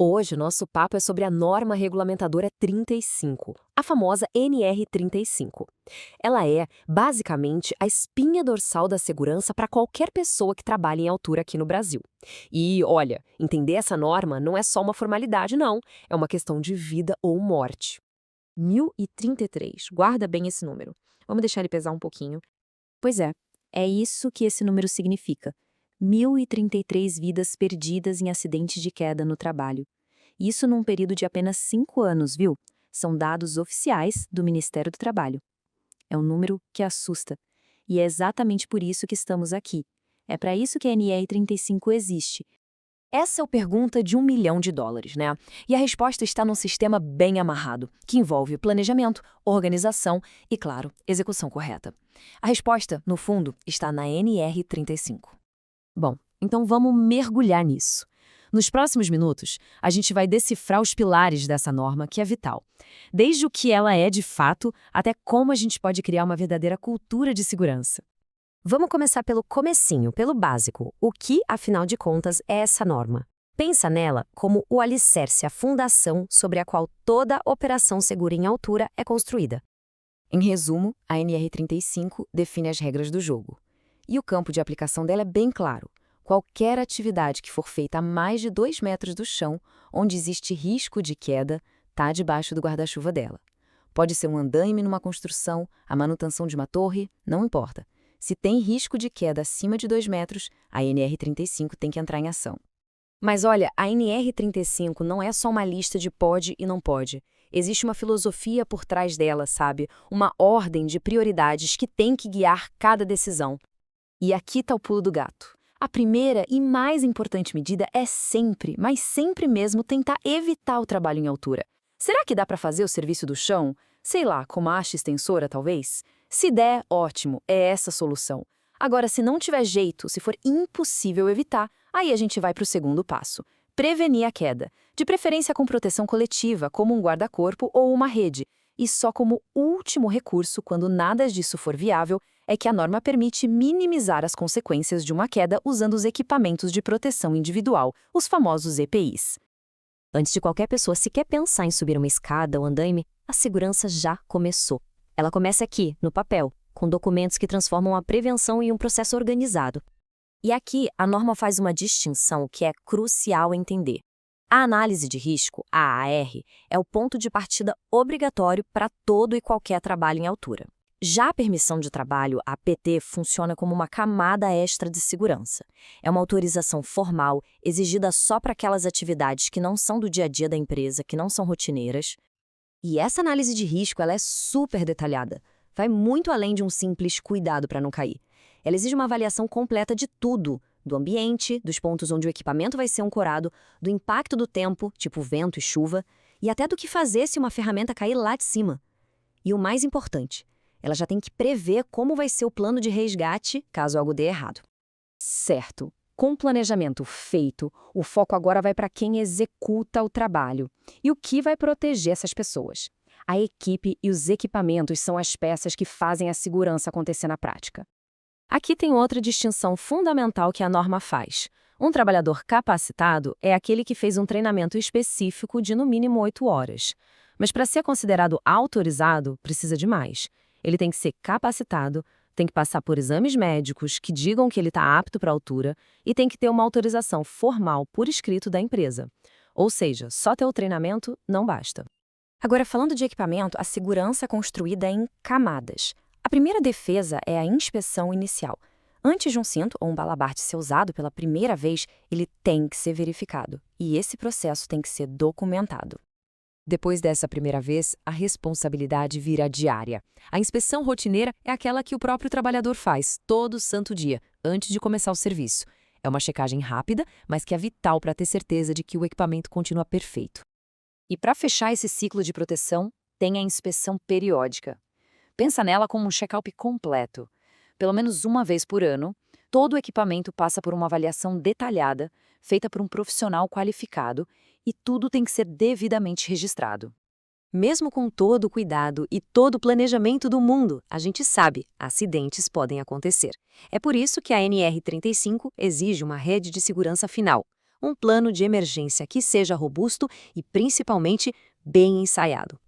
Hoje, o nosso papo é sobre a norma regulamentadora 35, a famosa NR35. Ela é, basicamente, a espinha dorsal da segurança para qualquer pessoa que trabalhe em altura aqui no Brasil. E, olha, entender essa norma não é só uma formalidade, não. É uma questão de vida ou morte. 1033. Guarda bem esse número. Vamos deixar ele pesar um pouquinho. Pois é isso que esse número significa. 1033 vidas perdidas em acidentes de queda no trabalho. Isso num período de apenas 5 anos, viu? São dados oficiais do Ministério do Trabalho. É um número que assusta. E é exatamente por isso que estamos aqui. É para isso que a NR35 existe. Essa é a pergunta de US$ 1 milhão, né? E a resposta está num sistema bem amarrado, que envolve planejamento, organização e, claro, execução correta. A resposta, no fundo, está na NR35. Bom, então vamos mergulhar nisso. Nos próximos minutos, a gente vai decifrar os pilares dessa norma, que é vital. Desde o que ela é de fato, até como a gente pode criar uma verdadeira cultura de segurança. Vamos começar pelo comecinho, pelo básico. O que, afinal de contas, é essa norma? Pensa nela como o alicerce, a fundação sobre a qual toda operação segura em altura é construída. Em resumo, a NR35 define as regras do jogo. E o campo de aplicação dela é bem claro. Qualquer atividade que for feita a mais de 2 metros do chão, onde existe risco de queda, está debaixo do guarda-chuva dela. Pode ser um andaime numa construção, a manutenção de uma torre, não importa. Se tem risco de queda acima de 2 metros, a NR35 tem que entrar em ação. Mas olha, a NR35 não é só uma lista de pode e não pode. Existe uma filosofia por trás dela, sabe? Uma ordem de prioridades que tem que guiar cada decisão. E aqui está o pulo do gato. A primeira e mais importante medida é sempre, mas sempre mesmo, tentar evitar o trabalho em altura. Será que dá para fazer o serviço do chão? Sei lá, com uma haste extensora, talvez? Se der, ótimo, é essa a solução. Agora, se não tiver jeito, se for impossível evitar, aí a gente vai para o segundo passo. Prevenir a queda. De preferência com proteção coletiva, como um guarda-corpo ou uma rede. E só como último recurso, quando nada disso for viável, é que a norma permite minimizar as consequências de uma queda usando os equipamentos de proteção individual, os famosos EPIs. Antes de qualquer pessoa sequer pensar em subir uma escada ou andaime, a segurança já começou. Ela começa aqui, no papel, com documentos que transformam a prevenção em um processo organizado. E aqui, a norma faz uma distinção que é crucial entender. A análise de risco, a AR, é o ponto de partida obrigatório para todo e qualquer trabalho em altura. Já a permissão de trabalho, a PT, funciona como uma camada extra de segurança. É uma autorização formal, exigida só para aquelas atividades que não são do dia a dia da empresa, que não são rotineiras. E essa análise de risco ela é super detalhada. Vai muito além de um simples cuidado para não cair. Ela exige uma avaliação completa de tudo, do ambiente, dos pontos onde o equipamento vai ser ancorado, do impacto do tempo, tipo vento e chuva, e até do que fazer se uma ferramenta cair lá de cima. E o mais importante, ela já tem que prever como vai ser o plano de resgate caso algo dê errado. Certo. Com o planejamento feito, o foco agora vai para quem executa o trabalho. E o que vai proteger essas pessoas? A equipe e os equipamentos são as peças que fazem a segurança acontecer na prática. Aqui tem outra distinção fundamental que a norma faz. Um trabalhador capacitado é aquele que fez um treinamento específico de no mínimo 8 horas. Mas para ser considerado autorizado, precisa de mais. Ele tem que ser capacitado, tem que passar por exames médicos que digam que ele está apto para a altura e tem que ter uma autorização formal por escrito da empresa. Ou seja, só ter o treinamento não basta. Agora, falando de equipamento, a segurança é construída em camadas. A primeira defesa é a inspeção inicial. Antes de um cinto ou um balabarte ser usado pela primeira vez, ele tem que ser verificado. E esse processo tem que ser documentado. Depois dessa primeira vez, a responsabilidade vira diária. A inspeção rotineira é aquela que o próprio trabalhador faz todo santo dia, antes de começar o serviço. É uma checagem rápida, mas que é vital para ter certeza de que o equipamento continua perfeito. E para fechar esse ciclo de proteção, tem a inspeção periódica. Pensa nela como um check-up completo. Pelo menos uma vez por ano, todo o equipamento passa por uma avaliação detalhada, feita por um profissional qualificado, e tudo tem que ser devidamente registrado. Mesmo com todo o cuidado e todo o planejamento do mundo, a gente sabe, acidentes podem acontecer. É por isso que a NR35 exige uma rede de segurança final, um plano de emergência que seja robusto e, principalmente, bem ensaiado.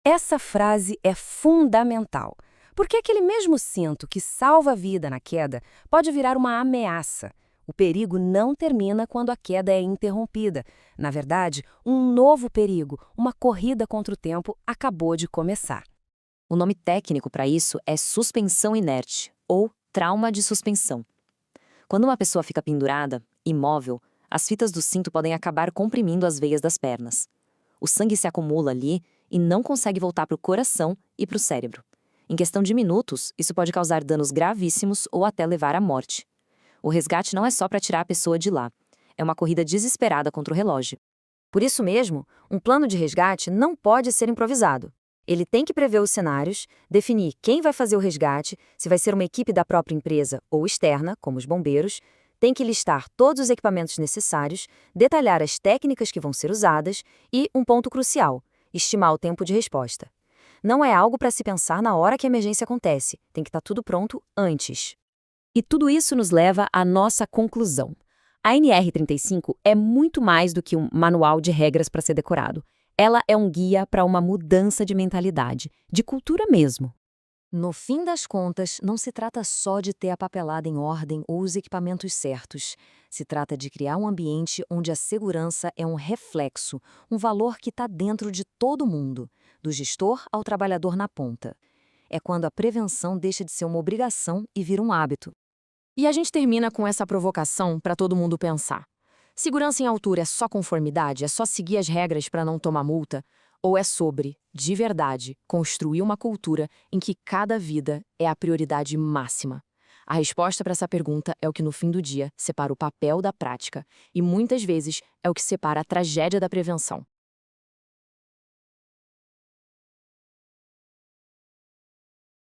Essa frase é fundamental, porque aquele mesmo cinto que salva a vida na queda pode virar uma ameaça. O perigo não termina quando a queda é interrompida. Na verdade, um novo perigo, uma corrida contra o tempo, acabou de começar. O nome técnico para isso é suspensão inerte, ou trauma de suspensão. Quando uma pessoa fica pendurada, imóvel, as fitas do cinto podem acabar comprimindo as veias das pernas. O sangue se acumula ali e não consegue voltar para o coração e para o cérebro. Em questão de minutos, isso pode causar danos gravíssimos ou até levar à morte. O resgate não é só para tirar a pessoa de lá. É uma corrida desesperada contra o relógio. Por isso mesmo, um plano de resgate não pode ser improvisado. Ele tem que prever os cenários, definir quem vai fazer o resgate, se vai ser uma equipe da própria empresa ou externa, como os bombeiros, tem que listar todos os equipamentos necessários, detalhar as técnicas que vão ser usadas e, um ponto crucial, estimar o tempo de resposta. Não é algo para se pensar na hora que a emergência acontece, tem que estar tudo pronto antes. E tudo isso nos leva à nossa conclusão. A NR35 é muito mais do que um manual de regras para ser decorado. Ela é um guia para uma mudança de mentalidade, de cultura mesmo. No fim das contas, não se trata só de ter a papelada em ordem ou os equipamentos certos. Se trata de criar um ambiente onde a segurança é um reflexo, um valor que está dentro de todo mundo, do gestor ao trabalhador na ponta. É quando a prevenção deixa de ser uma obrigação e vira um hábito. E a gente termina com essa provocação para todo mundo pensar. Segurança em altura é só conformidade? É só seguir as regras para não tomar multa? Ou é sobre, de verdade, construir uma cultura em que cada vida é a prioridade máxima? A resposta para essa pergunta é o que, no fim do dia, separa o papel da prática e, muitas vezes, é o que separa a tragédia da prevenção.